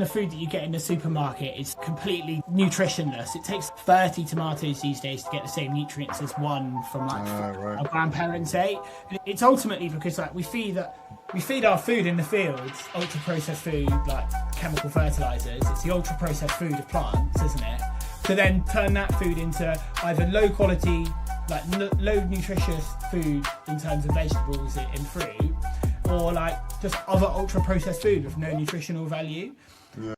The food that you get in the supermarket is completely nutritionless. It takes 30 tomatoes these days to get the same nutrients as one from our grandparents ate. And it's ultimately because we feed our food in the fields, ultra processed food like chemical fertilizers. It's the ultra processed food of plants, isn't it? To then turn that food into either low quality, low nutritious food in terms of vegetables and fruit, or just other ultra processed food with no nutritional value. Yeah.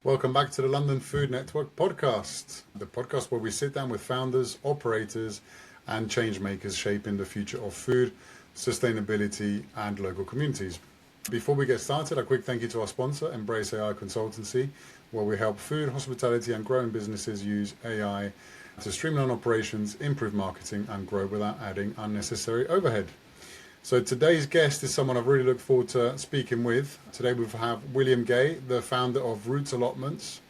Welcome back to the London Food Network podcast, the podcast where we sit down with founders, operators, and change makers shaping the future of food, sustainability, and local communities. Before we get started, a quick thank you to our sponsor, Embrace AI Consultancy, where we help food, hospitality, and growing businesses use AI to streamline operations, improve marketing, and grow without adding unnecessary overhead. So today's guest is someone I've really looked forward to speaking with. Today we have William Gay, the founder of Roots Allotments.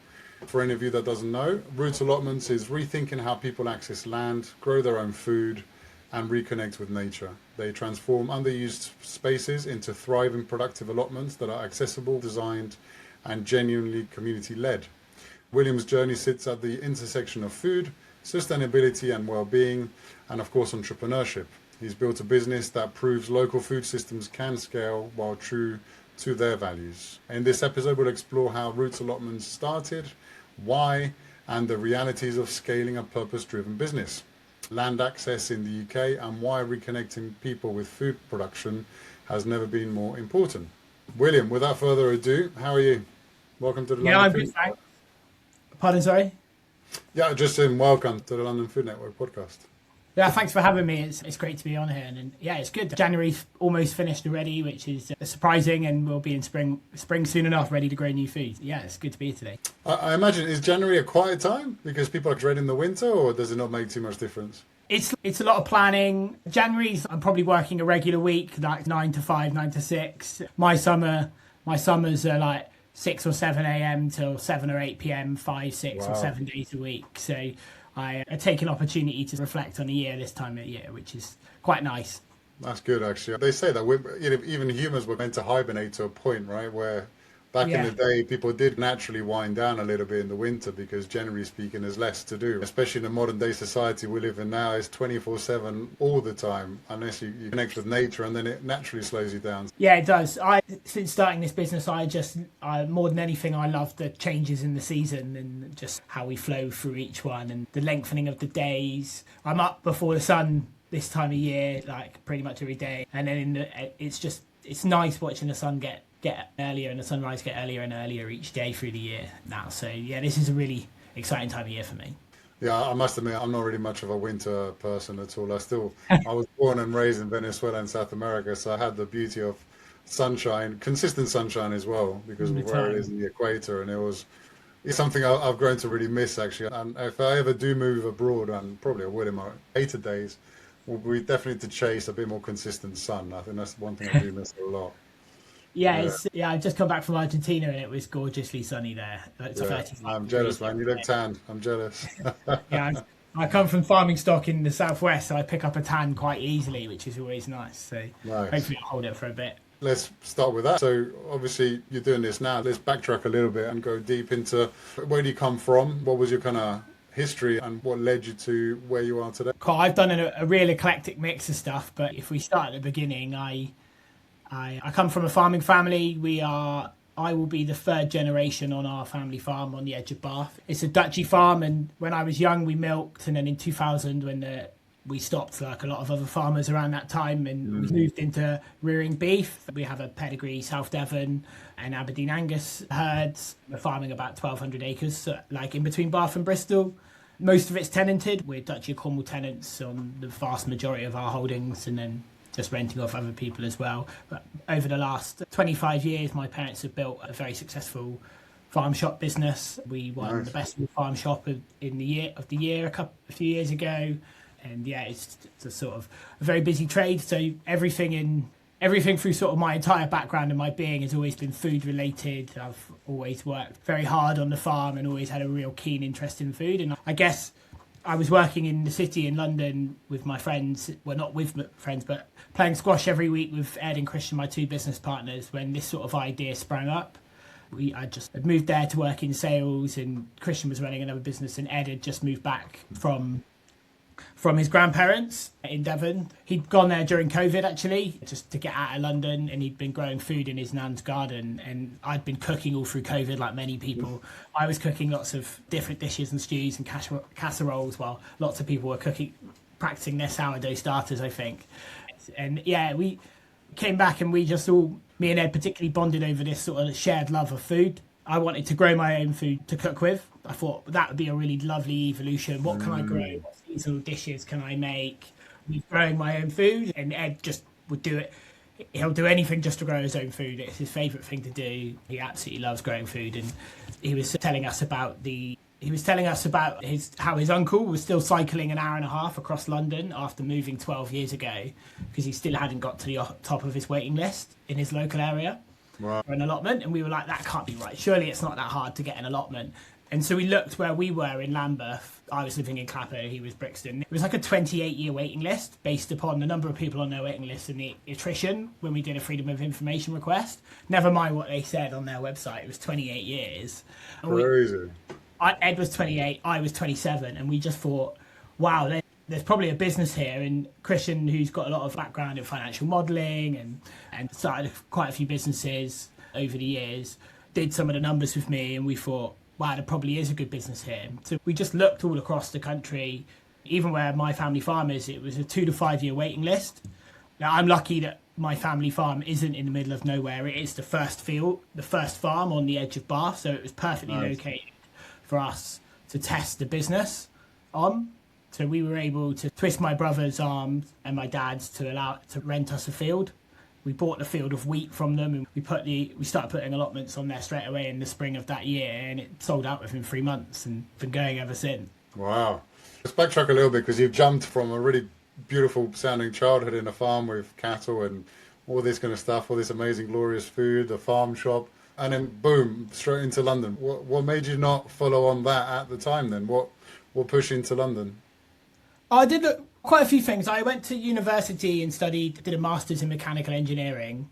For any of you that doesn't know, Roots Allotments is rethinking how people access land, grow their own food, and reconnect with nature. They transform underused spaces into thriving, productive allotments that are accessible, designed, and genuinely community-led. William's journey sits at the intersection of food, sustainability and well-being, and of course entrepreneurship. He's built a business that proves local food systems can scale while true to their values. In this episode, we'll explore how Roots Allotments started, why, and the realities of scaling a purpose-driven business, land access in the UK, and why reconnecting people with food production has never been more important. William, without further ado, how are you? Welcome to the London I'm good, thanks. Pardon, sorry? Yeah, just saying welcome to the London Food Network podcast. Yeah, thanks for having me. It's great to be on here, and yeah, it's good. January's almost finished already, which is surprising, and we'll be in spring soon enough, ready to grow new food. Yeah, it's good to be here today. I imagine, is January a quiet time because people are dreading the winter, or does it not make too much difference? It's a lot of planning. January's I'm probably working a regular week, like 9 to 5, 9 to 6. My summers are like 6 or 7 a.m. till 7 or 8 p.m. 5, 6 or 7 days a week. So I take an opportunity to reflect on a year this time of year, which is quite nice. That's good, actually. They say that even humans were meant to hibernate to a point, right? Where back in the day, people did naturally wind down a little bit in the winter because, generally speaking, there's less to do. Especially in the modern day society we live in now, it's 24/7 all the time, unless you connect with nature, and then it naturally slows you down. Yeah, it does. Since starting this business, I more than anything, I love the changes in the season and just how we flow through each one and the lengthening of the days. I'm up before the sun this time of year, like pretty much every day, and then it's nice watching the sun get earlier and the sunrise get earlier and earlier each day through the year now. So yeah, this is a really exciting time of year for me. Yeah, I must admit, I'm not really much of a winter person at all. I was born and raised in Venezuela and South America, so I had the beauty of sunshine, consistent sunshine as well, because of where it is in the equator, and it's something I've grown to really miss, actually. And if I ever do move abroad, and probably I will in my later days, we definitely to chase a bit more consistent sun. I think that's one thing I do miss a lot. Yeah, I've just come back from Argentina and it was gorgeously sunny there. It's 35 I'm jealous, man. You look tan. I'm jealous. Yeah, I come from farming stock in the southwest, so I pick up a tan quite easily, which is always nice. So hopefully I'll hold it for a bit. Let's start with that. So obviously you're doing this now. Let's backtrack a little bit and go deep into where do you come from? What was your kind of history and what led you to where you are today? Cool. I've done a real eclectic mix of stuff, but if we start at the beginning, I come from a farming family. I will be the third generation on our family farm on the edge of Bath. It's a Dutchy farm, and when I was young, we milked, and then in 2000, when we stopped, like a lot of other farmers around that time, and we moved into rearing beef. We have a pedigree South Devon and Aberdeen Angus herds. We're farming about 1,200 acres, so like in between Bath and Bristol. Most of it's tenanted. We're Dutchy Cornwall tenants on the vast majority of our holdings, and then just renting off other people as well. But over the last 25 years, my parents have built a very successful farm shop business. We won the best farm shop of the year a few years ago. And yeah, it's a sort of a very busy trade. So everything in everything through sort of my entire background and my being has always been food related. I've always worked very hard on the farm and always had a real keen interest in food. And I guess I was working in the city in London with my friends, well, not with friends, but playing squash every week with Ed and Christian, my two business partners, when this sort of idea sprang up. I just had moved there to work in sales, and Christian was running another business, and Ed had just moved back from his grandparents in Devon. He'd gone there during COVID, actually, just to get out of London, and he'd been growing food in his nan's garden, and I'd been cooking all through COVID like many people. I was cooking lots of different dishes and stews and casseroles, while lots of people were practicing their sourdough starters, I think. And yeah, we came back and we just all, me and Ed particularly, bonded over this sort of shared love of food. I wanted to grow my own food to cook with. I thought that would be a really lovely evolution. What can I grow? What seasonal dishes can I make? We're growing my own food, and Ed just would do it. He'll do anything just to grow his own food. It's his favourite thing to do. He absolutely loves growing food, and he was telling us about how his uncle was still cycling an hour and a half across London after moving 12 years ago, because he still hadn't got to the top of his waiting list in his local area. Wow. For an allotment. And we were like, that can't be right. Surely it's not that hard to get an allotment. And so we looked where we were in Lambeth. I was living in Clapper, he was Brixton. It was like a 28-year waiting list based upon the number of people on their waiting list and the attrition when we did a Freedom of Information request. Never mind what they said on their website. It was 28 years. Crazy. Ed was 28, I was 27, and we just thought, wow, there's probably a business here. And Christian, who's got a lot of background in financial modelling and started quite a few businesses over the years, did some of the numbers with me, and we thought, wow, there probably is a good business here. So we just looked all across the country, even where my family farm is. It was a 2 to 5 year waiting list. Now, I'm lucky that my family farm isn't in the middle of nowhere. It is the first farm on the edge of Bath, so it was perfectly located for us to test the business on. So we were able to twist my brother's arms and my dad's to rent us a field. We bought a field of wheat from them, and we started putting allotments on there straight away in the spring of that year, and it sold out within 3 months and been going ever since. Wow. Let's backtrack a little bit, because you've jumped from a really beautiful sounding childhood in a farm with cattle and all this kind of stuff, all this amazing glorious food, the farm shop, and then boom, straight into London. What made you not follow on that at the time then? What pushed you into London? I did quite a few things. I went to university and did a master's in mechanical engineering,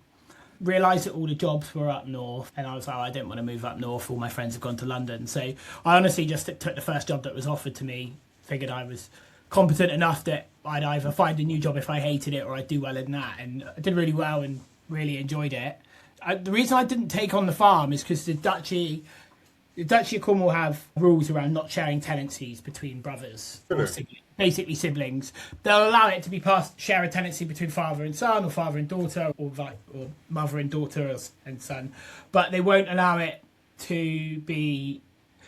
realised that all the jobs were up north, and I was like, I don't want to move up north, all my friends have gone to London. So I honestly just took the first job that was offered to me, figured I was competent enough that I'd either find a new job if I hated it or I'd do well in that, and I did really well and really enjoyed it. The reason I didn't take on the farm is because the Duchy of Cornwall have rules around not sharing tenancies between brothers or siblings, basically siblings. They'll allow it to be share a tenancy between father and son, or father and daughter, or mother and daughter and son, but they won't allow it to be.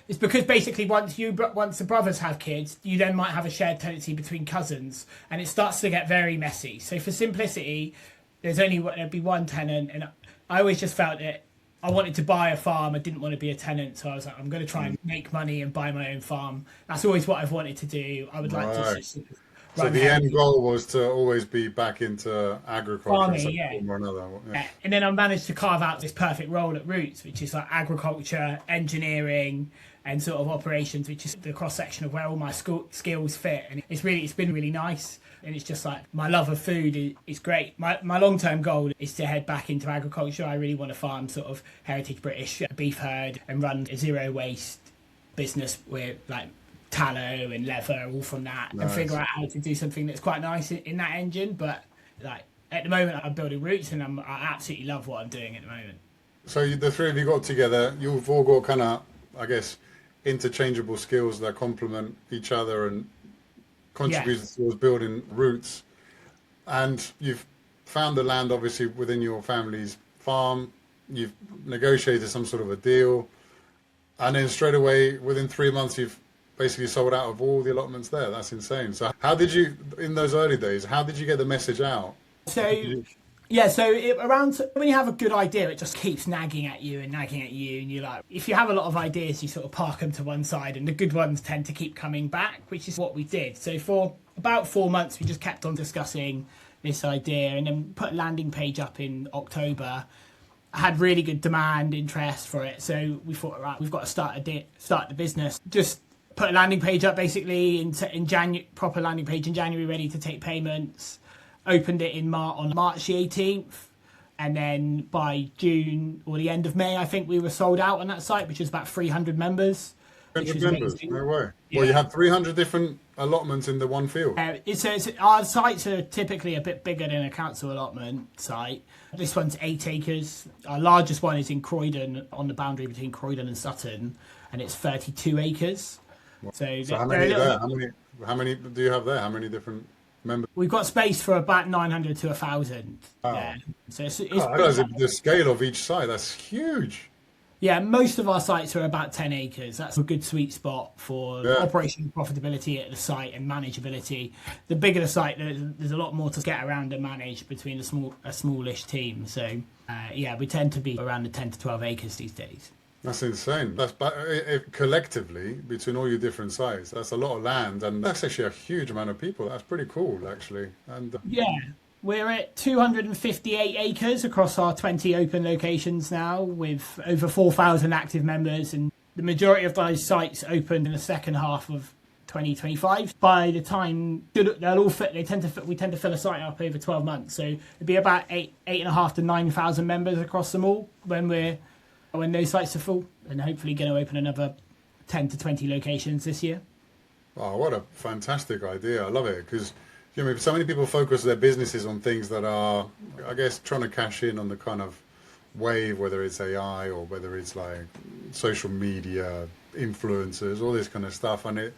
It's because basically once the brothers have kids, you then might have a shared tenancy between cousins, and it starts to get very messy. So for simplicity, there'd be one tenant, and I always just felt that I wanted to buy a farm. I didn't want to be a tenant, so I was like, I'm going to try and make money and buy my own farm. That's always what I've wanted to do. I would like to. So the end goal was to always be back into agriculture, farming, or another. Yeah. And then I managed to carve out this perfect role at Roots, which is like agriculture, engineering, and sort of operations, which is the cross section of where all my skills fit. And it's been really nice. And it's just like my love of food is great. My long-term goal is to head back into agriculture. I really want to farm sort of heritage British beef herd and run a zero waste business with like tallow and leather, all from that, and figure out how to do something that's quite nice in that engine. But like at the moment, I'm building Roots, and I absolutely love what I'm doing at the moment. So the three of you got together. You've all got kind of, I guess, interchangeable skills that complement each other and contributed towards building Roots. And you've found the land, obviously, within your family's farm. You've negotiated some sort of a deal, and then straight away, within 3 months, you've basically sold out of all the allotments there. That's insane. So how did you, in those early days, how did you get the message out? Around when you have a good idea, it just keeps nagging at you, and you're like, if you have a lot of ideas, you sort of park them to one side, and the good ones tend to keep coming back, which is what we did. So for about 4 months, we just kept on discussing this idea, and then put a landing page up in October. I had really good demand, interest for it, so we thought, right, we've got to start the business. Just put a landing page up basically in January, proper landing page in January, ready to take payments. Opened it on March the 18th, and then by June or the end of May, I think we were sold out on that site, which is about 300 members. 300 members? Amazing. No way. Yeah. Well, you have 300 different allotments in the one field. Our sites are typically a bit bigger than a council allotment site. This one's 8 acres. Our largest one is in Croydon, on the boundary between Croydon and Sutton, and it's 32 acres. So how many are there? How many do you have there? How many different members? We've got space for about 900 to 1,000. Wow. Yeah. So it's The scale of each site, that's huge. Yeah, most of our sites are about 10 acres. That's a good sweet spot for operational profitability at the site and manageability. The bigger the site, there's a lot more to get around and manage between a smallish team. So, we tend to be around the 10 to 12 acres these days. That's insane. That's collectively, between all your different sites, that's a lot of land, and that's actually a huge amount of people. That's pretty cool, actually. And we're at 258 acres across our 20 open locations now, with over 4,000 active members, and the majority of those sites opened in the second half of 2025. By the time they'll all fit, we tend to fill a site up over 12 months. So it'd be about 8,500 to 9,000 members across them all when those sites are full, and hopefully going to open another 10 to 20 locations this year. Oh, what a fantastic idea. I love it, because so many people focus their businesses on things that are, I guess, trying to cash in on the kind of wave, whether it's AI or whether it's like social media, influencers, all this kind of stuff. And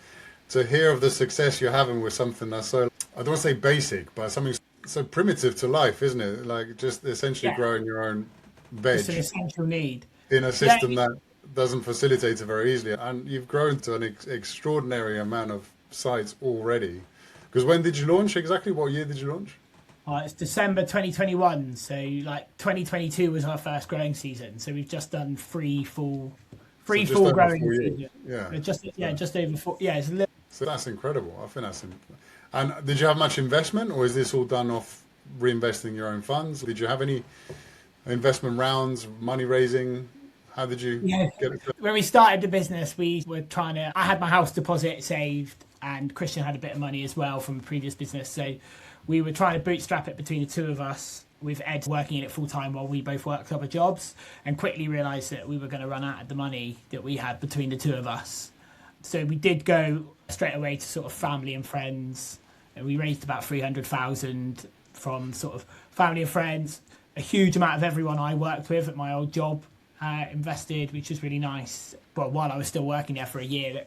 to hear of the success you're having with something that's so, I don't want to say basic, but something so primitive to life, isn't it? Like just essentially growing your own veg. It's an essential need. In a system that doesn't facilitate it very easily. And you've grown to an extraordinary amount of sites already. Because when did you launch exactly? What year did you launch? It's December 2021. So 2022 was our first growing season. So we've just done three full growing seasons. Yeah. Just over 4. Yeah, it's a little. So that's incredible. I think that's. And did you have much investment, or is this all done off reinvesting your own funds? Did you have any investment rounds, money raising? How did you get it? When we started the business, I had my house deposit saved, and Christian had a bit of money as well from a previous business. So we were trying to bootstrap it between the two of us, with Ed working in it full time while we both worked other jobs, and quickly realised that we were going to run out of the money that we had between the two of us. So we did go straight away to sort of family and friends, and we raised about 300,000 from sort of family and friends. A huge amount of everyone I worked with at my old job invested, which was really nice. Well, while I was still working there for a year,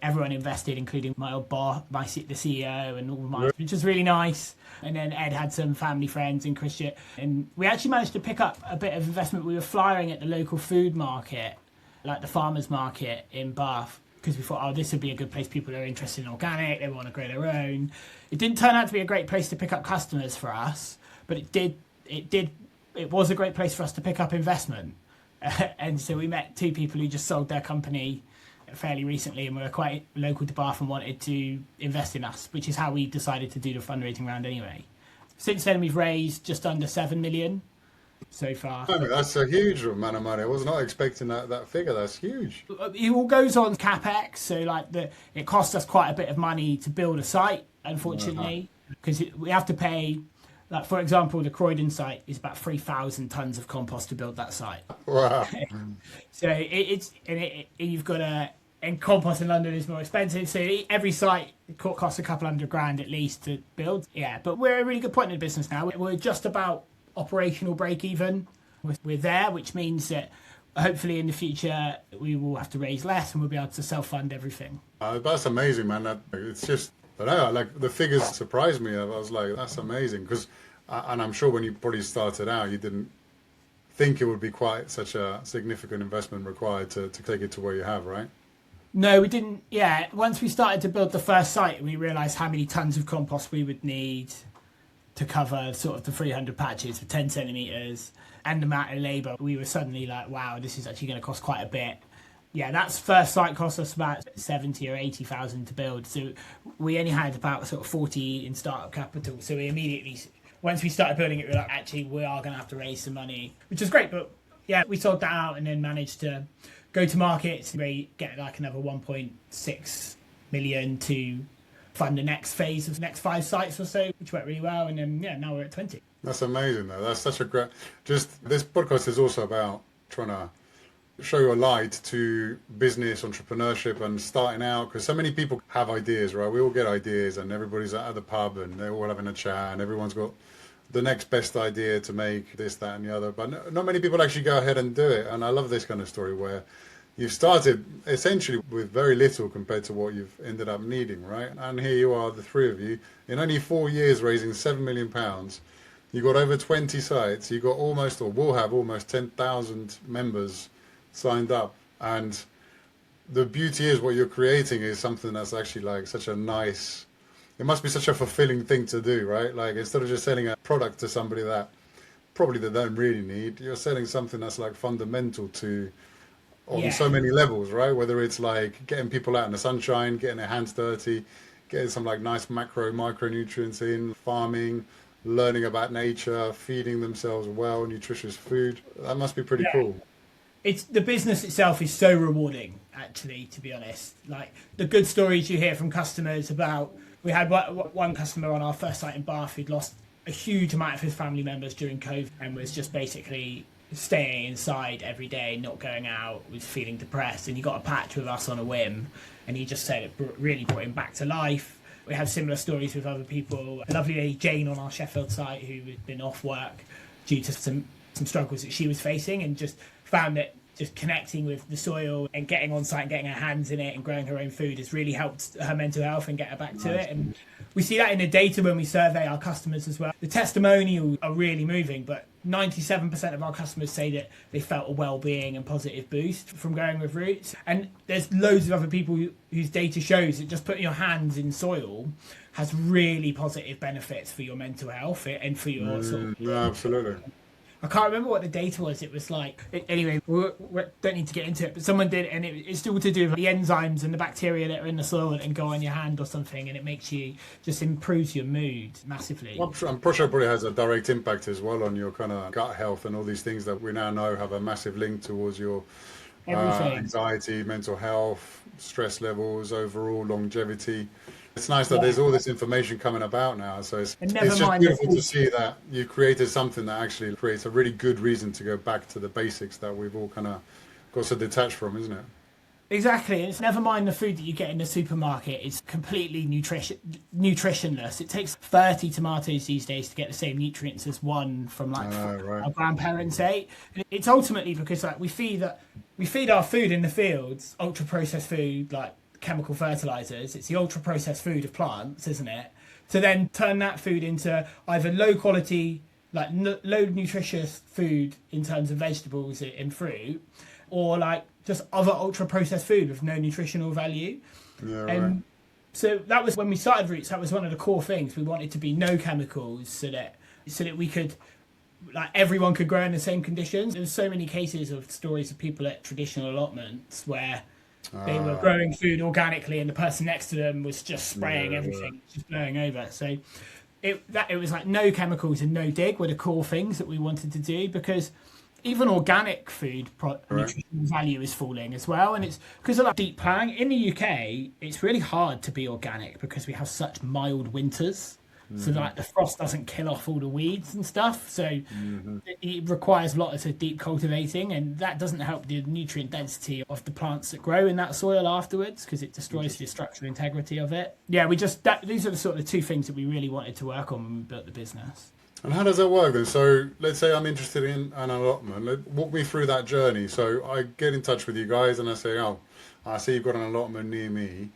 everyone invested, including my old boss, the CEO, and all my, which was really nice. And then Ed had some family friends and Christian, and we actually managed to pick up a bit of investment. We were flyering at the local food market, like the farmers market in Bath, because we thought, this would be a good place. People are interested in organic, they want to grow their own. It didn't turn out to be a great place to pick up customers for us, but it was a great place for us to pick up investment. And so we met two people who just sold their company fairly recently and were quite local to Bath and wanted to invest in us, which is how we decided to do the fundraising round anyway. Since then, we've raised just under 7 million so far. I mean, that's a huge amount of money. I was not expecting that figure. That's huge. It all goes on CapEx, so it costs us quite a bit of money to build a site, unfortunately, because we have to pay. Like, for example, the Croydon site is about 3,000 tons of compost to build that site. Wow. So you've got and compost in London is more expensive. So every site costs a couple $100,000 at least to build. Yeah, but we're at a really good point in the business now. We're just about operational break even. We're there, which means that hopefully in the future we will have to raise less and we'll be able to self-fund everything. That's amazing, man. It's just, I don't know, like the figures surprised me. I was like, that's amazing. And I'm sure when you probably started out, you didn't think it would be quite such a significant investment required to take it to where you have, right? No, we didn't. Yeah, once we started to build the first site, we realised how many tons of compost we would need to cover sort of the 300 patches for 10 centimetres and the amount of labour. We were suddenly like, wow, this is actually going to cost quite a bit. Yeah, that first site cost us about 70 or 80,000 to build. So we only had about sort of 40 in startup capital. So we immediately once we started building it, we were like, actually, we are going to have to raise some money, which is great. But yeah, we sold that out and then managed to go to market, get like another 1.6 million to fund the next phase of the next 5 sites or so, which worked really well. And then, yeah, now we're at 20. That's amazing, though. That's such a great... Just this podcast is also about trying to show your light to business, entrepreneurship and starting out, because so many people have ideas, right? We all get ideas and everybody's at the pub and they're all having a chat and everyone's got the next best idea to make this, that and the other. But not many people actually go ahead and do it. And I love this kind of story where you've started essentially with very little compared to what you've ended up needing, right? And here you are, the 3 of you, in only 4 years raising £7 million. You got over 20 sites. You got almost, or will have almost 10,000 members signed up. And the beauty is what you're creating is something that's actually like such a nice, it must be such a fulfilling thing to do, right? Like instead of just selling a product to somebody that probably they don't really need, you're selling something that's like fundamental to on so many levels, right? Whether it's like getting people out in the sunshine, getting their hands dirty, getting some like nice micronutrients in, farming, learning about nature, feeding themselves well, nutritious food. That must be pretty cool. It's the business itself is so rewarding, actually, to be honest. Like the good stories you hear from customers about, we had one customer on our first site in Bath who'd lost a huge amount of his family members during COVID and was just basically staying inside every day, not going out, was feeling depressed, and he got a patch with us on a whim, and he just said it really brought him back to life. We have similar stories with other people. A lovely lady, Jane, on our Sheffield site, who had been off work due to some struggles that she was facing, and just found that just connecting with the soil and getting on site and getting her hands in it and growing her own food has really helped her mental health and get her back to it. And we see that in the data when we survey our customers as well. The testimonials are really moving, but 97% of our customers say that they felt a well-being and positive boost from going with Roots. And there's loads of other people whose data shows that just putting your hands in soil has really positive benefits for your mental health and for your sort of... Yeah, absolutely. I can't remember what the data was. It was like, anyway, we don't need to get into it, but someone did, and it's still to do with the enzymes and the bacteria that are in the soil and go on your hand or something, and it makes you, just improves your mood massively. I'm sure it probably has a direct impact as well on your kind of gut health and all these things that we now know have a massive link towards your anxiety, mental health, stress levels, overall longevity. It's nice that there's all this information coming about now, so it's just beautiful to see that you created something that actually creates a really good reason to go back to the basics that we've all kind of got so detached from, isn't it? Exactly. It's never mind the food that you get in the supermarket. It's completely nutritionless. It takes 30 tomatoes these days to get the same nutrients as one from like our grandparents ate. And it's ultimately because like we feed our food in the fields, ultra processed food like chemical fertilizers. It's the ultra processed food of plants, isn't it? To then turn that food into either low quality, like low nutritious food in terms of vegetables and fruit, or like just other ultra processed food with no nutritional value. And so that was when we started Roots. That was one of the core things. We wanted to be no chemicals so that we could, like, everyone could grow in the same conditions. There's so many cases of stories of people at traditional allotments where they were growing food organically and the person next to them was just spraying everything, just blowing over. So it was like no chemicals and no dig were the core things that we wanted to do, because even organic food nutritional value is falling as well. And it's because of that deep ploughing. In the UK, it's really hard to be organic because we have such mild winters. So like the frost doesn't kill off all the weeds and stuff. So it requires lots of deep cultivating, and that doesn't help the nutrient density of the plants that grow in that soil afterwards, because it destroys the structural integrity of it. Yeah, these are the sort of 2 things that we really wanted to work on when we built the business. And how does that work then? So let's say I'm interested in an allotment. Walk me through that journey. So I get in touch with you guys and I say, oh, I see you've got an allotment near me.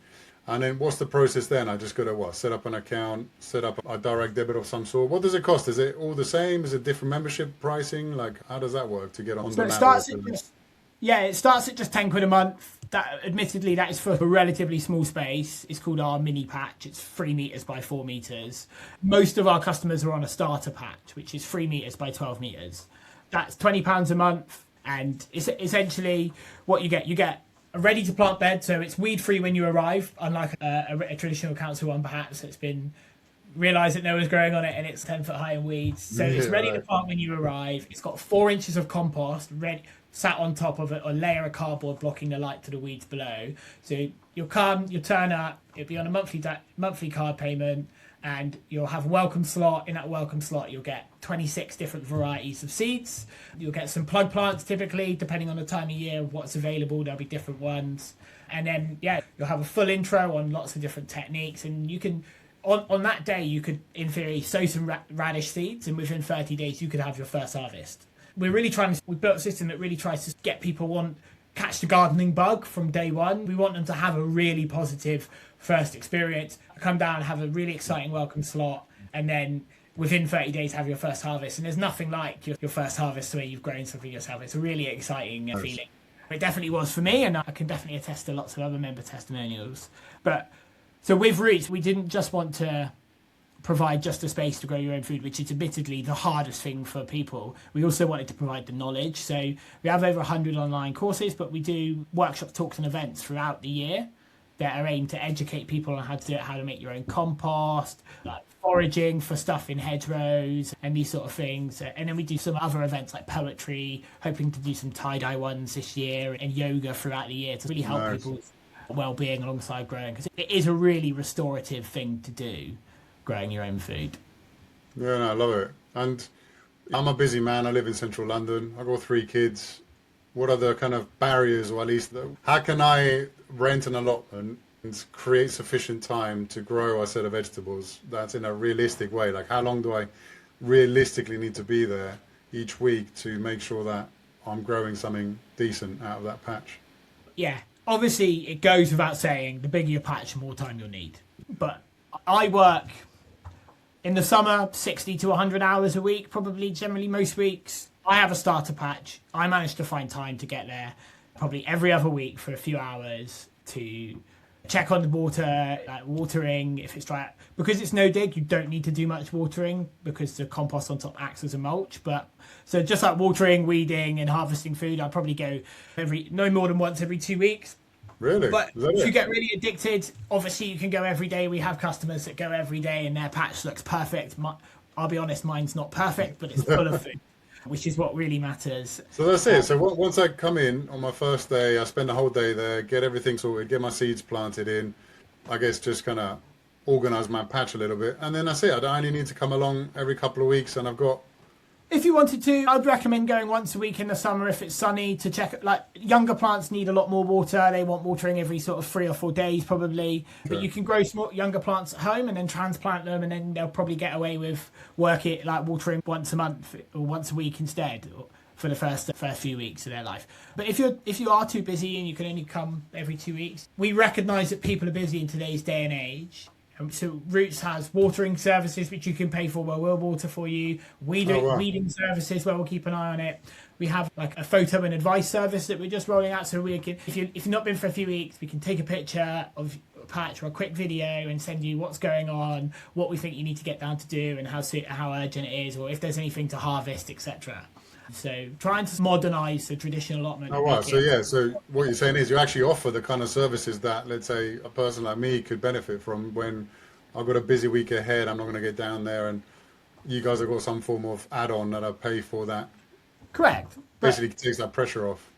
And then what's the process then? I just got to set up an account, set up a direct debit of some sort. What does it cost? Is it all the same? Is it different membership pricing? Like, how does that work to get on the it starts at just £10 a month. That admittedly, that is for a relatively small space. It's called our mini patch. It's 3 meters by 4 meters. Most of our customers are on a starter patch, which is 3 meters by 12 meters. That's £20 a month. And it's essentially what you get a ready to plant bed, so it's weed free when you arrive, unlike a traditional council one perhaps that's been realise that no one's growing on it and it's 10 foot high in weeds. So it's ready to plant when you arrive. It's got 4 inches of compost ready, sat on top of it, or layer of cardboard blocking the light to the weeds below. So you'll come, you'll turn up, it'll be on a monthly card payment, and you'll have a welcome slot. In that welcome slot, you'll get 26 different varieties of seeds. You'll get some plug plants, typically, depending on the time of year of what's available. There'll be different ones. And then, you'll have a full intro on lots of different techniques. And you can, on that day, you could, in theory, sow some radish seeds, and within 30 days, you could have your first harvest. We built a system that really tries to get people catch the gardening bug from day one. We want them to have a really positive first experience, come down and have a really exciting welcome slot, and then within 30 days have your first harvest. And there's nothing like your first harvest where you've grown something yourself. It's a really exciting feeling. It definitely was for me, and I can definitely attest to lots of other member testimonials. But so with Roots, we didn't just want to provide just a space to grow your own food, which is admittedly the hardest thing for people. We also wanted to provide the knowledge. So we have over 100 online courses, but we do workshops, talks and events throughout the year that are aimed to educate people on how to do it, how to make your own compost, like foraging for stuff in hedgerows and these sort of things. And then we do some other events like poetry, hoping to do some tie-dye ones this year, and yoga throughout the year to really help people's well-being alongside growing, because it is a really restorative thing to do, growing your own food. Yeah, no, I love it. And I'm a busy man. I live in central London. I've got 3 kids. What are the kind of barriers, or at least how can I rent an allotment and create sufficient time to grow a set of vegetables that's in a realistic way? Like, how long do I realistically need to be there each week to make sure that I'm growing something decent out of that patch? Yeah, obviously it goes without saying, the bigger your patch, the more time you'll need. But I work in the summer 60 to 100 hours a week, probably generally most weeks. I have a starter patch. I managed to find time to get there probably every other week for a few hours to check on the water, like watering if it's dry. Because it's no dig, you don't need to do much watering because the compost on top acts as a mulch. But so just like watering, weeding and harvesting food, I'll probably go no more than once every 2 weeks. Really? But if you get really addicted, obviously you can go every day. We have customers that go every day and their patch looks perfect. I'll be honest, mine's not perfect, but it's full of food, which is what really matters. So that's it. So once I come in on my first day, I spend the whole day there, get everything sorted, get my seeds planted in, I guess just kind of organise my patch a little bit. And then that's it. I don't only need to come along every couple of weeks, and I've got... If you wanted to, I'd recommend going once a week in the summer if it's sunny to check. Like, younger plants need a lot more water. They want watering every sort of 3 or 4 days probably. But you can grow younger plants at home and then transplant them, and then they'll probably get away with watering once a month or once a week instead for the first few weeks of their life. But if you are too busy and you can only come every 2 weeks, we recognise that people are busy in today's day and age. So Roots has watering services which you can pay for, where we'll water for you. Weeding services where we'll keep an eye on it. We have like a photo and advice service that we're just rolling out, so we can, if you've not been for a few weeks, we can take a picture of a patch or a quick video and send you what's going on, what we think you need to get down to do, and how urgent it is, or if there's anything to harvest, etc. So trying to modernise the traditional allotment. Oh wow! So what you're saying is you actually offer the kind of services that, let's say, a person like me could benefit from when I've got a busy week ahead. I'm not going to get down there, and you guys have got some form of add-on that I pay for that. Correct. Basically takes that pressure off.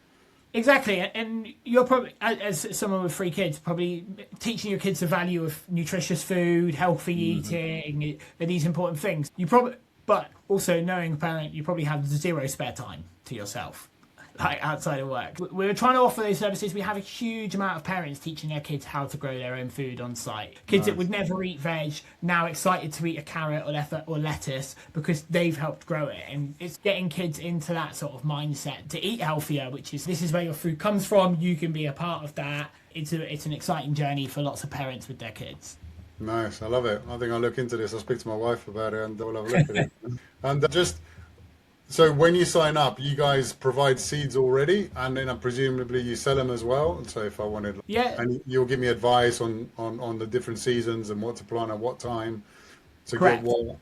Exactly, and you're probably, as someone with 3 kids, probably teaching your kids the value of nutritious food, healthy eating, these important things. But also knowing a parent, you probably have 0 spare time to yourself, like outside of work. We're trying to offer those services. We have a huge amount of parents teaching their kids how to grow their own food on site. Kids that would never eat veg, now excited to eat a carrot or lettuce because they've helped grow it. And it's getting kids into that sort of mindset to eat healthier, this is where your food comes from. You can be a part of that. It's an exciting journey for lots of parents with their kids. Nice, I love it. I think I'll look into this. I'll speak to my wife about it and we'll have a look at it. And so when you sign up, you guys provide seeds already, and then presumably you sell them as well. So if I wanted, and you'll give me advice on the different seasons and what to plant at what time to Correct. get what.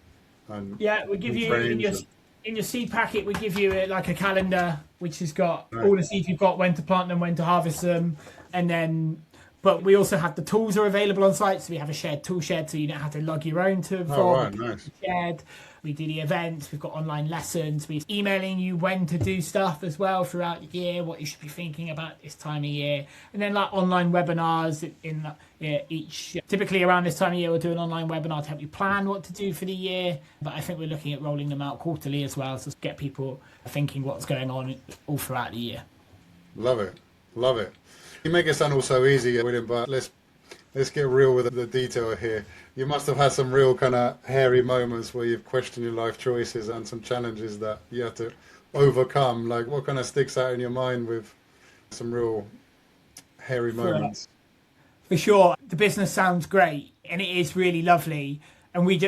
And we give you in your seed packet. We give you like a calendar which has got all the seeds you've got, when to plant them, when to harvest them, and then But we also have the tools are available on site. So we have a shared tool shed, so you don't have to lug your own to Oh, right, nice. shared. We do the events. We've got online lessons. We're emailing you when to do stuff as well throughout the year, what you should be thinking about this time of year. And then like online webinars in each, typically around this time of year, we'll do an online webinar to help you plan what to do for the year. But I think we're looking at rolling them out quarterly as well, so get people thinking what's going on all throughout the year. Love it. Love it. You make it sound all so easy, William, but let's get real with the detail here. You must have had some real kind of hairy moments where you've questioned your life choices and some challenges that you have to overcome. Like, what kind of sticks out in your mind with some real hairy moments? For sure. The business sounds great and it is really lovely. And we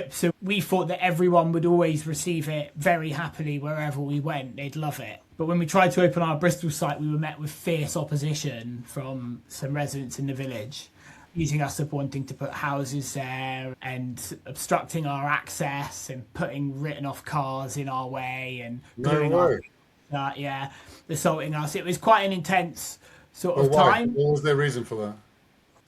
thought that everyone would always receive it very happily wherever we went. They'd love it. But when we tried to open our Bristol site, we were met with fierce opposition from some residents in the village, using us of wanting to put houses there and obstructing our access and putting written off cars in our way and assaulting us. It was quite an intense sort of time. What was their reason for that?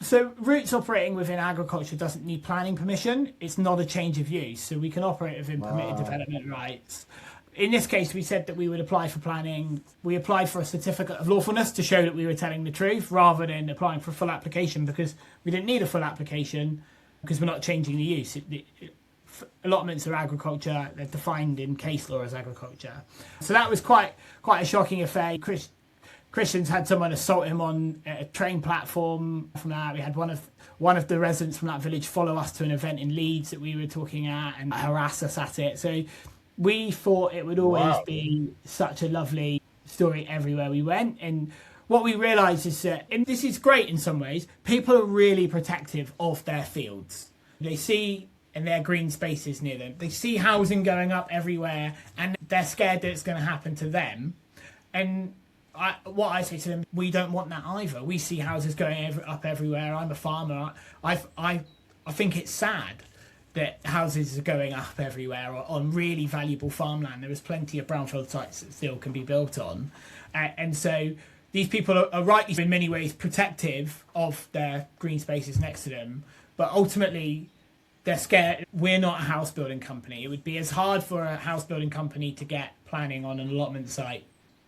So Roots operating within agriculture doesn't need planning permission. It's not a change of use. So we can operate within permitted development rights. In this case, we said that we would apply for planning. We applied for a certificate of lawfulness to show that we were telling the truth rather than applying for a full application, because we didn't need a full application because we're not changing the use. Allotments are agriculture. They're defined in case law as agriculture. So that was quite a shocking affair. Christians had someone assault him on a train platform. From that, we had one of the residents from that village follow us to an event in Leeds that we were talking at and harass us at it. So we thought it would always be such a lovely story everywhere we went. And what we realised is that, and this is great in some ways, people are really protective of their fields. They see in their green spaces near them, they see housing going up everywhere and they're scared that it's going to happen to them. And what I say to them, we don't want that either. We see houses going up everywhere. I'm a farmer. I think it's sad that houses are going up everywhere on really valuable farmland. There is plenty of brownfield sites that still can be built on. And so these people are rightly in many ways protective of their green spaces next to them. But ultimately, they're scared. We're not a house building company. It would be as hard for a house building company to get planning on an allotment site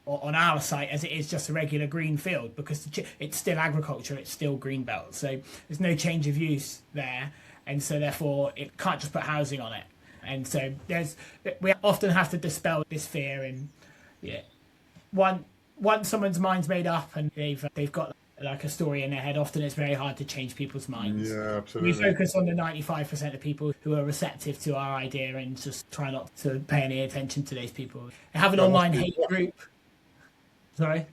or on our site as it is just a regular green field, because it's still agriculture, it's still green belt. So there's no change of use there. And so therefore it can't just put housing on it. And so we often have to dispel this fear. And once someone's mind's made up and they've got like a story in their head, often it's very hard to change people's minds. Yeah, absolutely. We focus on the 95% of people who are receptive to our idea and just try not to pay any attention to those people. I have an online hate group. Sorry?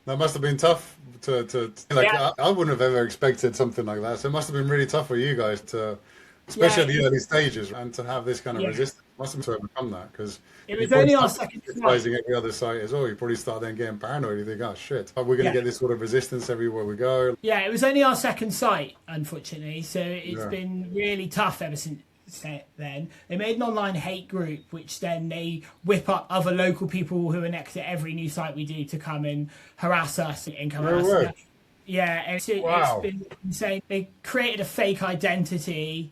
That must have been tough to I wouldn't have ever expected something like that. So it must have been really tough for you guys to, especially at the early stages, and to have this kind of resistance. Must have to overcome that, because it was only our second site. Every other site as well. You probably start then getting paranoid. You think, oh shit, we're going to get this sort of resistance everywhere we go. Yeah, it was only our second site, unfortunately. So it's been really tough ever since then. They made an online hate group, which then they whip up other local people who are next to every new site we do to come and harass us and come harass us. Yeah, it's been insane. They created a fake identity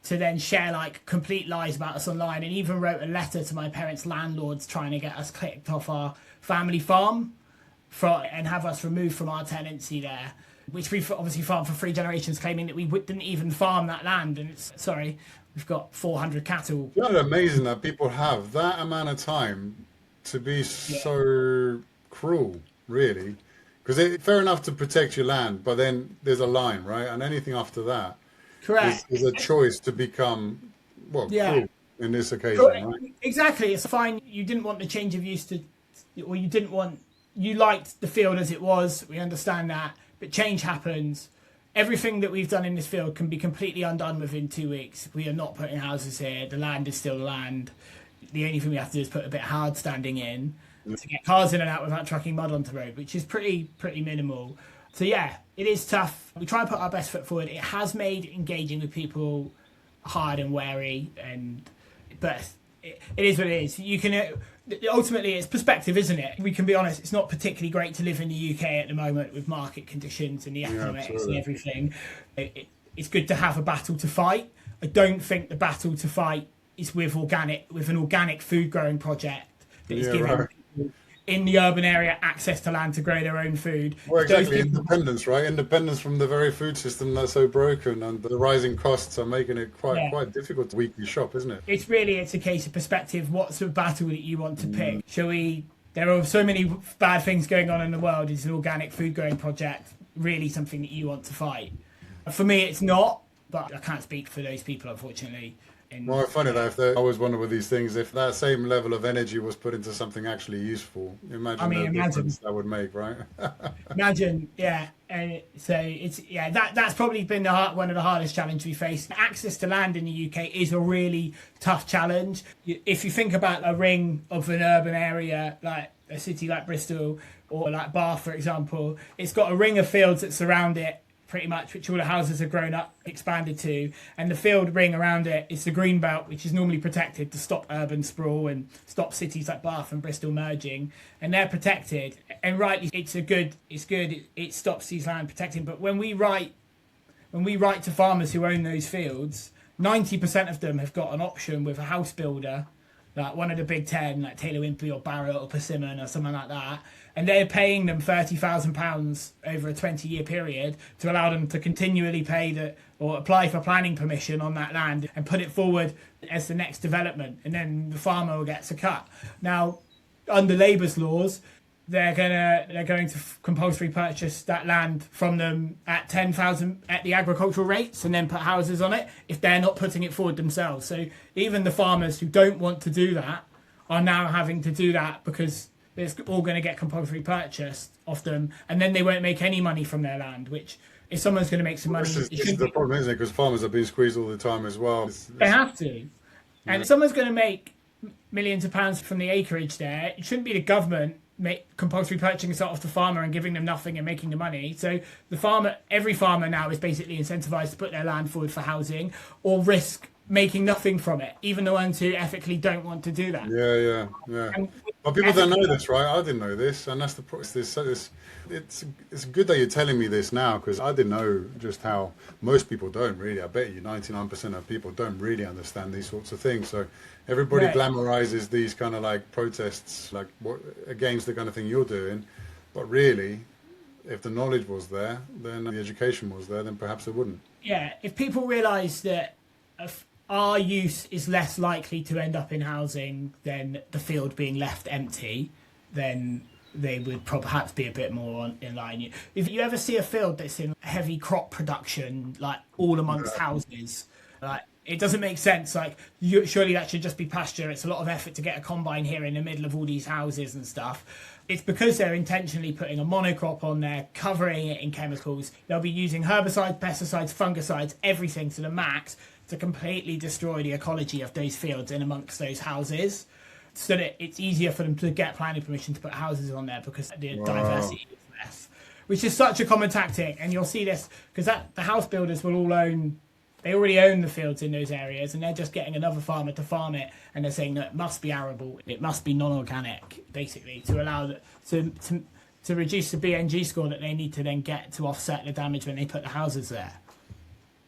to then share like complete lies about us online, and even wrote a letter to my parents' landlords trying to get us kicked off our family farm and have us removed from our tenancy there, which we've obviously farmed for 3 generations, claiming that we didn't even farm that land. And we've got 400 cattle. Isn't it amazing that people have that amount of time to be so cruel, really? Because fair enough to protect your land, but then there's a line, right? And anything after that is a choice to become, cruel in this occasion, right? Exactly. It's fine. You didn't want the change of use or you liked the field as it was. We understand that. But change happens. Everything that we've done in this field can be completely undone within 2 weeks. We are not putting houses here. The land is still land. The only thing we have to do is put a bit of hard standing in to get cars in and out without trucking mud onto the road, which is pretty minimal. So yeah, it is tough. We try and put our best foot forward. It has made engaging with people hard and wary, but it is what it is. ultimately it's perspective, isn't it? We can be honest, it's not particularly great to live in the UK at the moment with market conditions and the economics and everything. It's good to have a battle to fight. I don't think the battle to fight is with an organic food growing project that is giving people in the urban area access to land to grow their own food. Well, exactly. Independence, right? Independence from the very food system that's so broken, and the rising costs are making it quite difficult to weekly shop, isn't it? It's a case of perspective. What's the battle that you want to pick? There are so many bad things going on in the world. Is an organic food growing project really something that you want to fight? For me, it's not, but I can't speak for those people, unfortunately. Well, I find it that I always wonder with these things, if that same level of energy was put into something actually useful, imagine the difference that would make, right? Imagine, yeah. And so that's probably been one of the hardest challenges we face. Access to land in the UK is a really tough challenge. If you think about a ring of an urban area, like a city like Bristol or like Bath, for example, it's got a ring of fields that surround it, pretty much, which all the houses have grown up, expanded to, and the field ring around it is the green belt, which is normally protected to stop urban sprawl and stop cities like Bath and Bristol merging, and they're protected. And rightly, it's good. It stops these land protecting. But when we write to farmers who own those fields, 90% of them have got an option with a house builder, like one of the big 10, like Taylor Wimpey or Barrett or Persimmon or something like that, and they're paying them £30,000 over a 20-year period to allow them to continually pay or apply for planning permission on that land and put it forward as the next development, and then the farmer gets a cut. Now, under Labour's laws, they're going to compulsory purchase that land from them at 10,000 at the agricultural rates, and then put houses on it if they're not putting it forward themselves. So even the farmers who don't want to do that are now having to do that because it's all going to get compulsory purchased off them, and then they won't make any money from their land, which if someone's going to make some money... This is the problem, isn't it? Because farmers are being squeezed all the time as well. They have to. And if someone's going to make millions of pounds from the acreage there, it shouldn't be the government compulsory purchasing it off the farmer and giving them nothing and making the money. So every farmer now is basically incentivized to put their land forward for housing or risk making nothing from it, even the ones who ethically don't want to do that. Yeah. But people don't know this, right? I didn't know this, and that's the it's good that you're telling me this now, because I didn't know just how most people don't really. I bet you 99% of people don't really understand these sorts of things. So everybody glamorizes these kind of like protests, like against the kind of thing you're doing, but really, if the knowledge was there, then the education was there, then perhaps it wouldn't. Yeah, if people realise that our use is less likely to end up in housing than the field being left empty, then they would perhaps be a bit more in line. If you ever see a field that's in heavy crop production, like all amongst houses, like it doesn't make sense. Like surely that should just be pasture. It's a lot of effort to get a combine here in the middle of all these houses and stuff. It's because they're intentionally putting a monocrop on there, covering it in chemicals. They'll be using herbicides, pesticides, fungicides, everything to the max, to completely destroy the ecology of those fields in amongst those houses, so that it's easier for them to get planning permission to put houses on there because the diversity is less, which is such a common tactic. And you'll see this because the house builders will all they already own the fields in those areas, and they're just getting another farmer to farm it, and they're saying that it must be arable, it must be non-organic, basically, to allow to reduce the BNG score that they need to then get to offset the damage when they put the houses there.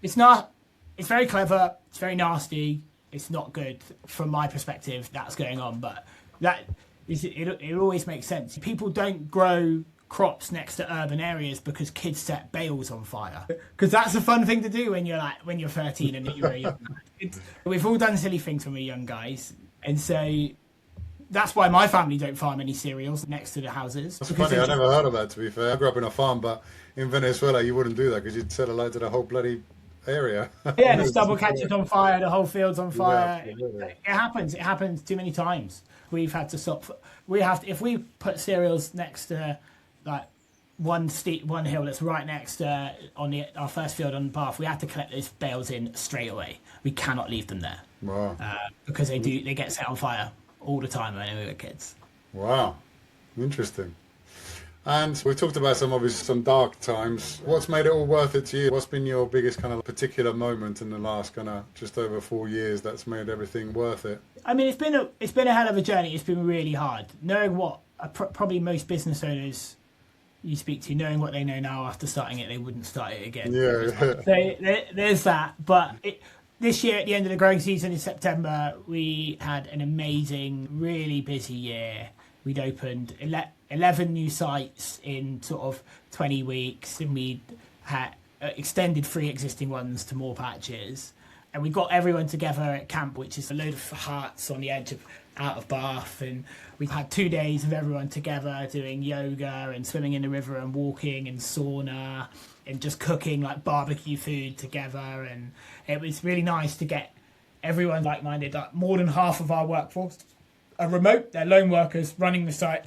It's very clever, it's very nasty, it's not good from my perspective that's going on, but it always makes sense. People don't grow crops next to urban areas because kids set bales on fire. Because that's a fun thing to do when you're 13 and you're young. We've all done silly things when we're young guys, and so that's why my family don't farm any cereals next to the houses. That's funny, I never heard of that, to be fair. I grew up in a farm, but in Venezuela you wouldn't do that because you'd set a light to the whole bloody area. Yeah, the stubble catches on fire, the whole field's on fire. It happens too many times. We've had to stop. If we put cereals next to like one hill that's right next on our first field on the path, we have to collect those bales in straight away. We cannot leave them there. Wow. Because they get set on fire all the time when we were kids. Wow, interesting. And we've talked about some dark times. What's made it all worth it to you? What's been your biggest kind of particular moment in the last kind of just over 4 years that's made everything worth it? I mean, it's been a hell of a journey. It's been really hard. Knowing what probably most business owners you speak to, knowing what they know now after starting it, they wouldn't start it again. Yeah. So there's that. But this year, at the end of the growing season in September, we had an amazing, really busy year. We'd opened 11 new sites in sort of 20 weeks, and we'd had extended 3 existing ones to more patches. And we got everyone together at camp, which is a load of huts on the edge of out of Bath, and we had 2 days of everyone together doing yoga and swimming in the river and walking and sauna and just cooking like barbecue food together. And it was really nice to get everyone like-minded. Like more than half of our workforce are remote. They're lone workers running the site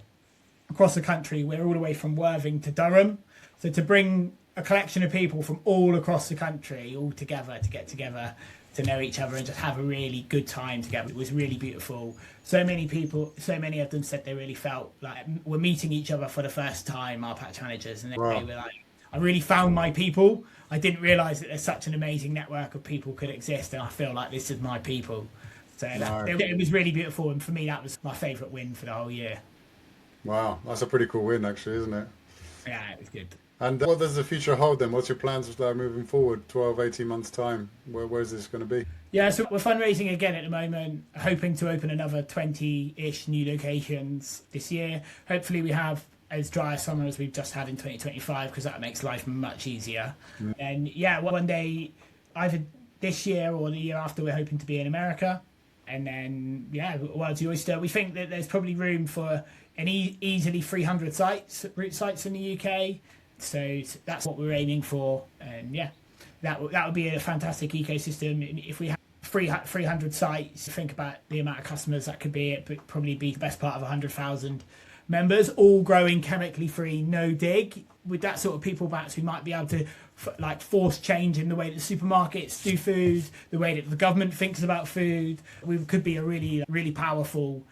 across the country. We're all the way from Worthing to Durham. So to bring a collection of people from all across the country all together to get together to know each other and just have a really good time together, it was really beautiful. So many people, so many of them said they really felt like we're meeting each other for the first time, our patch managers, and they were like, I really found my people. I didn't realise that there's such an amazing network of people could exist, and I feel like this is my people. So it was really beautiful, and for me that was my favourite win for the whole year. Wow, that's a pretty cool win actually, isn't it? Yeah, it was good. And what does the future hold then? What's your plans moving forward, 12, 18 months time? Where's this going to be? Yeah, so we're fundraising again at the moment, hoping to open another 20-ish new locations this year. Hopefully we have as dry a summer as we've just had in 2025, because that makes life much easier. And yeah, one day, either this year or the year after, we're hoping to be in America. And then, yeah, world's the oyster. We think that there's probably room for an easily 300 sites, root sites in the UK. So that's what we're aiming for. And yeah, that would be a fantastic ecosystem. If we have 300 sites, think about the amount of customers that could be. It would probably be the best part of 100,000 members, all growing chemically free, no dig. With that sort of people perhaps we might be able to force change in the way that supermarkets do food, the way that the government thinks about food. We could be a really, really powerful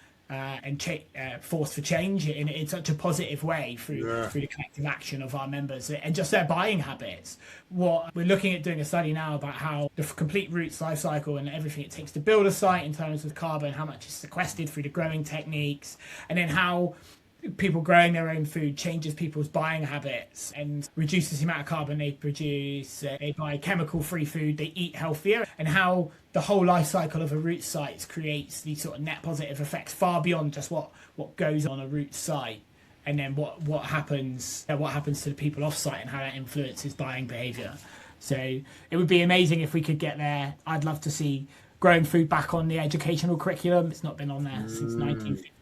force for change in such a positive way through the collective action of our members and just their buying habits. What we're looking at doing a study now about how the complete roots life cycle and everything it takes to build a site in terms of carbon, how much is sequestered through the growing techniques, and then how people growing their own food changes people's buying habits and reduces the amount of carbon they produce. They buy chemical free food, they eat healthier, and how the whole life cycle of a root site creates these sort of net positive effects far beyond just what goes on a root site, and then what happens to the people off site and how that influences buying behavior. So it would be amazing if we could get there. I'd love to see growing food back on the educational curriculum. It's not been on there since 1950.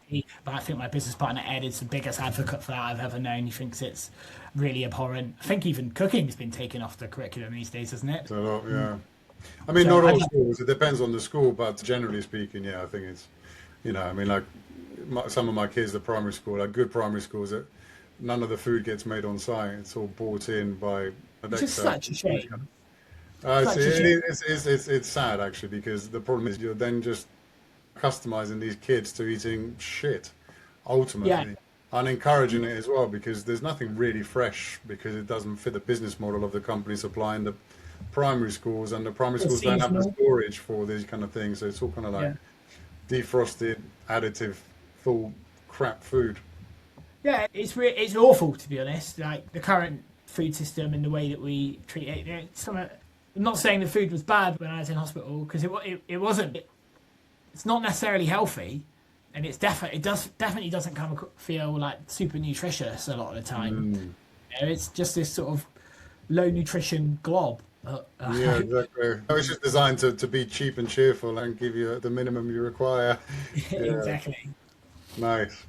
But I think my business partner Ed is the biggest advocate for that I've ever known. He thinks it's really abhorrent. I think even cooking's been taken off the curriculum these days, hasn't it? A lot, yeah. I mean, not all schools. It depends on the school, but generally speaking, yeah, I think it's, I mean, like some of my kids, the primary school, like good primary schools, that none of the food gets made on site. It's all brought in by. It's just such a shame. It's sad actually, because the problem is you're then just customizing these kids to eating shit ultimately, and encouraging it as well, because there's nothing really fresh, because it doesn't fit the business model of the company supplying the primary schools, and the primary schools don't have the storage for these kind of things, so it's all kind of like defrosted, additive, full crap food. Yeah, it's awful, to be honest, like the current food system and the way that we treat it. I'm not saying the food was bad when I was in hospital, because it wasn't. It's not necessarily healthy, and it definitely doesn't feel like super nutritious a lot of the time. It's just this sort of low nutrition glob. Yeah, exactly. It's just designed to be cheap and cheerful and give you the minimum you require. Exactly. Nice.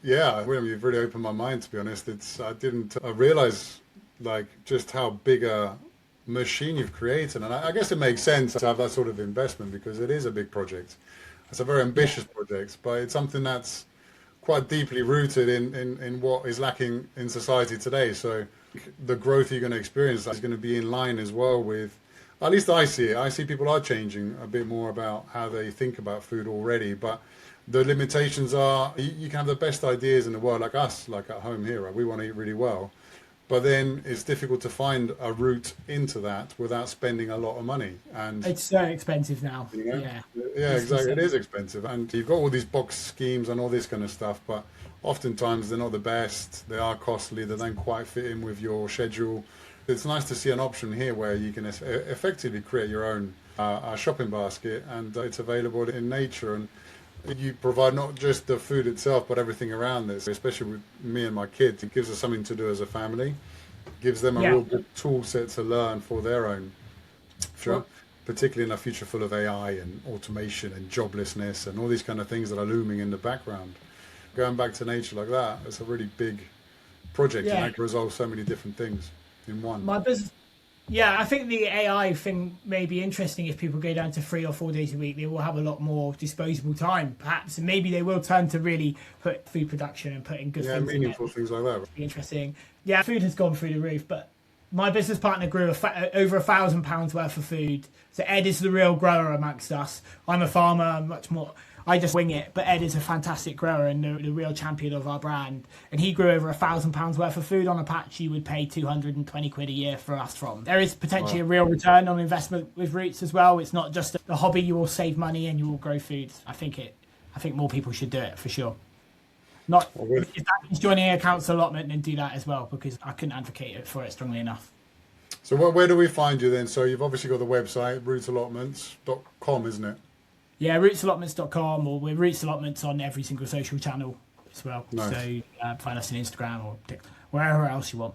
Yeah, William, you've really opened my mind, to be honest. I realize like just how big a machine you've created, and I guess it makes sense to have that sort of investment, because it is a big project. It's a very ambitious project, but it's something that's quite deeply rooted in what is lacking in society today. So the growth you're going to experience is going to be in line as well with, at least I see it. I see people are changing a bit more about how they think about food already, but The limitations are you can have the best ideas in the world, like us, like at home here, right? We want to eat really well, but then it's difficult to find a route into that without spending a lot of money. And It's so expensive now. you know, Yeah, yeah, it's exactly. It insane. is expensive, and you've got all these box schemes and all this kind of stuff, but oftentimes they're not the best. They are costly. They don't quite fit in with your schedule. It's nice to see an option here where you can effectively create your own shopping basket, and it's available in nature. And you provide not just the food itself, but everything around this. Especially with me and my kids, it gives us something to do as a family. Gives them a Yeah. real good tool set to learn for their own future, Well, particularly in a future full of AI and automation and joblessness and all these kind of things that are looming in the background. Going back to nature like that, it's a really big project, and yeah. that can resolve so many different things in one. My business. Yeah, I think the AI thing may be interesting if people go down to 3 or 4 days a week. They will have a lot more disposable time, perhaps, and maybe they will turn to really put food production and putting good Yeah, things in there. meaningful things like that. Be interesting. Yeah, food has gone through the roof, but my business partner grew over £1,000 worth of food. So Ed is the real grower amongst us. I'm a farmer. I'm much more. I just wing it, but Ed is a fantastic grower and the real champion of our brand. And he grew over £1,000 worth of food on a patch you would pay 220 quid a year for us from. There is potentially Wow. a real return on investment with Roots as well. It's not just a hobby. You will save money and you will grow food. I think more people should do it for sure. Not Well, good. if that means joining a council allotment and do that as well, because I couldn't advocate it for it strongly enough. So where do we find you then? So you've obviously got the website, rootsallotments.com, isn't it? Yeah, rootsallotments.com, or we're Roots Allotments on every single social channel as well. Nice. So find us on Instagram or TikTok, wherever else you want.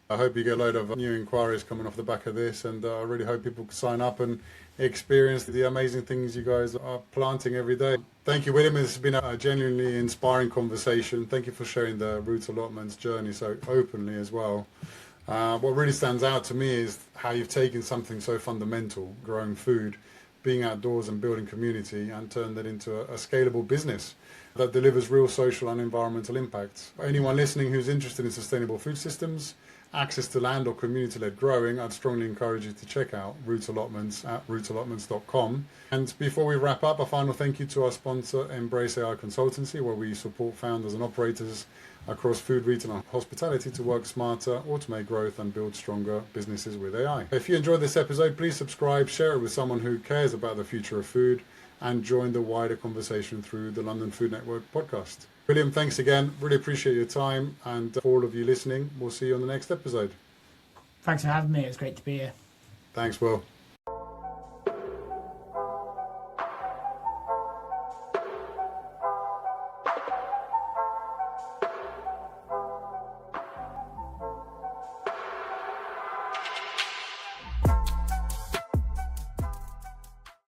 I hope you get a load of new inquiries coming off the back of this, and I really hope people can sign up and experience the amazing things you guys are planting every day. Thank you, William. This has been a genuinely inspiring conversation. Thank you for sharing the Roots Allotments journey so openly as well. What really stands out to me is how you've taken something so fundamental, growing food, being outdoors and building community, and turned it into a scalable business that delivers real social and environmental impact. Anyone listening who's interested in sustainable food systems, access to land or community-led growing, I'd strongly encourage you to check out Roots Allotments at rootsallotments.com. And before we wrap up, a final thank you to our sponsor, Embrace AI Consultancy, where we support founders and operators across food, retail and hospitality to work smarter, automate growth and build stronger businesses with AI. If you enjoyed this episode, please subscribe, share it with someone who cares about the future of food, and join the wider conversation through the London Food Network podcast. William, thanks again. Really appreciate your time, and for all of you listening, we'll see you on the next episode. Thanks for having me. It's great to be here. Thanks, Will.